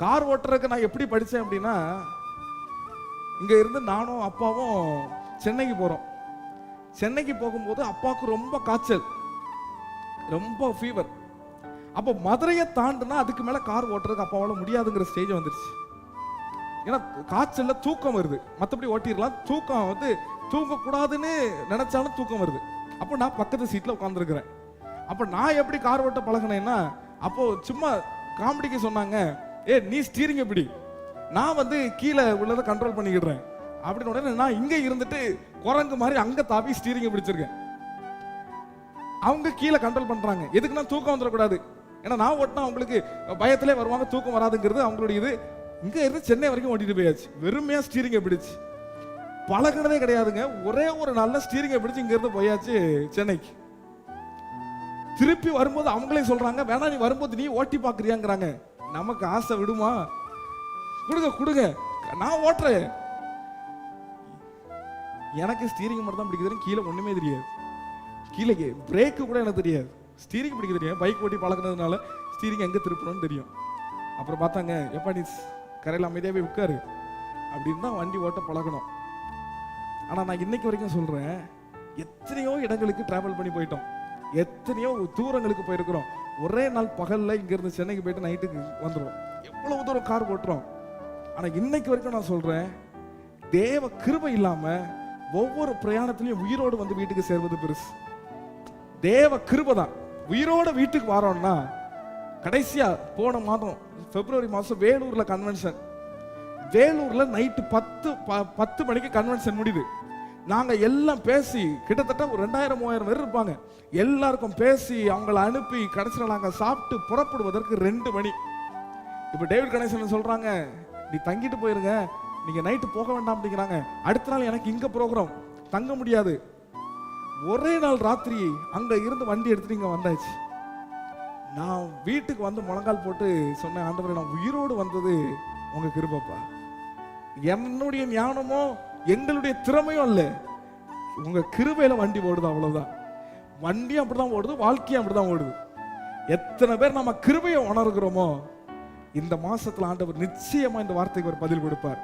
Car ஓட்டுறதுக்கு நான் எப்படி படித்தேன் அப்படின்னா, இங்கே இருந்து நானும் அப்பாவும் சென்னைக்கு போகிறோம். சென்னைக்கு போகும்போது அப்பாவுக்கு ரொம்ப காய்ச்சல், ரொம்ப ஃபீவர். அப்போ மதுரையை தாண்டுனா அதுக்கு மேலே கார் ஓட்டுறதுக்கு அப்பாவால் முடியாதுங்கிற ஸ்டேஜ் வந்துருச்சு. ஏன்னா காய்ச்சல்ல தூக்கம் வருது, மற்றபடி ஓட்டிடலாம், தூக்கம் வந்து தூங்கக்கூடாதுன்னு நினைச்சாலும் தூக்கம் வருது. அப்போ நான் பக்கத்து சீட்டில் உட்காந்துருக்கிறேன். அப்போ நான் எப்படி கார் ஓட்ட பழகினேன்னா, அப்போ சும்மா காமெடிக்கு சொன்னாங்க, நீ ஸ்டீரிங் எப்படி, நான் வந்து கீழே உள்ளதை கண்ட்ரோல் பண்ணிக்கிடுறேன் அப்படின்னு. உடனே நான் இங்கே இருந்துட்டு குரங்கு மாதிரி அங்கே தாவி ஸ்டீரிங்கை பிடிச்சிருக்கேன். அவங்க கீழே கண்ட்ரோல் பண்றாங்க. எதுக்குன்னா தூக்கம் வந்துடக்கூடாது. ஏன்னா நான் ஓட்டினா அவங்களுக்கு பயத்திலே வருவாங்க, தூக்கம் வராதுங்கிறது அவங்களுடைய இது. இங்க இருந்து சென்னை வரைக்கும் ஓட்டிட்டு போயாச்சு, வெறுமையா ஸ்டீரிங்கை பிடிச்சு. பழகினதே கிடையாதுங்க. ஒரே ஒரு நல்ல ஸ்டீரிங்கை பிடிச்சு இங்க இருந்து போயாச்சு சென்னைக்கு. திருப்பி வரும்போது அவங்களே சொல்றாங்க, வேணா நீ வரும்போது நீ ஓட்டி பாக்குறியாங்கிறாங்க. நமக்கு ஆசை விடுமா? கொடுங்க கொடுங்க, நான் ஓட்டுறேன். எனக்கு ஸ்டீரிங் மட்டும் தான் பிடிக்குதுன்னு கீழே ஒண்ணுமே தெரியாது. கீழே பிரேக்கு கூட எனக்கு தெரியாது, ஸ்டீரிங் பிடிக்க தெரியும். பைக் ஓட்டி பழகினதுனால ஸ்டீரிங் எங்கே திருப்பணும்னு தெரியும். அப்புறம் பார்த்தாங்க, எப்பா நீ கரையில் அமைதியாகவே உட்காரு அப்படின்னு தான் வண்டி ஓட்ட பழகணும். ஆனால் நான் இன்னைக்கு வரைக்கும் சொல்கிறேன், எத்தனையோ இடங்களுக்கு ட்ராவல் பண்ணி போயிட்டோம், எத்தனையோ தூரங்களுக்கு போயிருக்கிறோம். ஒரே நாள் பகலில் இங்கேருந்து சென்னைக்கு போயிட்டு நைட்டுக்கு வந்துடும். எவ்வளவு தூரம் கார் ஓட்டுறோம். ஆனால் இன்னைக்கு வரைக்கும் நான் சொல்கிறேன், தேவ கிருபை இல்லாமல் ஒவ்வொரு பிரயாணத்திலையும் உயிரோடு வந்து வீட்டுக்கு சேர்வது பெருசு. தேவ கிருபை தான். உயிரோட வீட்டுக்கு வரோம்னா, கடைசியா போன மாதம் பிப்ரவரி மாதம் வேலூர்ல கன்வென்ஷன். வேலூர்ல நைட்டு 10 மணிக்கு கன்வென்ஷன் முடியுது. நாங்க எல்லாம் பேசி கிட்டத்தட்ட ஒரு 2000-3000 பேர் இருப்பாங்க. எல்லாருக்கும் பேசி அவங்கள அனுப்பி கடைசியில் நாங்க சாப்பிட்டு புறப்படுவதற்கு 2 மணி. இப்ப டேவிட் கணேசன் சொல்றாங்க, நீ தங்கிட்டு போயிருங்க, நீங்க நைட்டு போக வேண்டாம் அப்படிங்கிறாங்க. அடுத்த நாள் எனக்கு இங்க ப்ரோக்ராம், தங்க முடியாது. ஒரே நாள் ராத்திரி அங்க இருந்து வண்டி எடுத்துட்டு இங்க வந்தாச்சு. நான் வீட்டுக்கு வந்து முழங்கால் போட்டு சொன்னேன், ஆண்டவரே நான் உயிரோடு வந்தது உங்க கிருபைப்பா. என்னுடைய ஞானமோ எங்களுடைய திறமையும் இல்லை, உங்க கிருபையில வண்டி ஓடுது, அவ்வளவுதான். வண்டியும் அப்படிதான் ஓடுது, வாழ்க்கையும் அப்படிதான் ஓடுது. எத்தனை பேர் நம்ம கிருபையை உணர்கிறோமோ, இந்த மாசத்துல ஆண்டவர் நிச்சயமா இந்த வார்த்தைக்கு ஒரு பதில் கொடுப்பார்.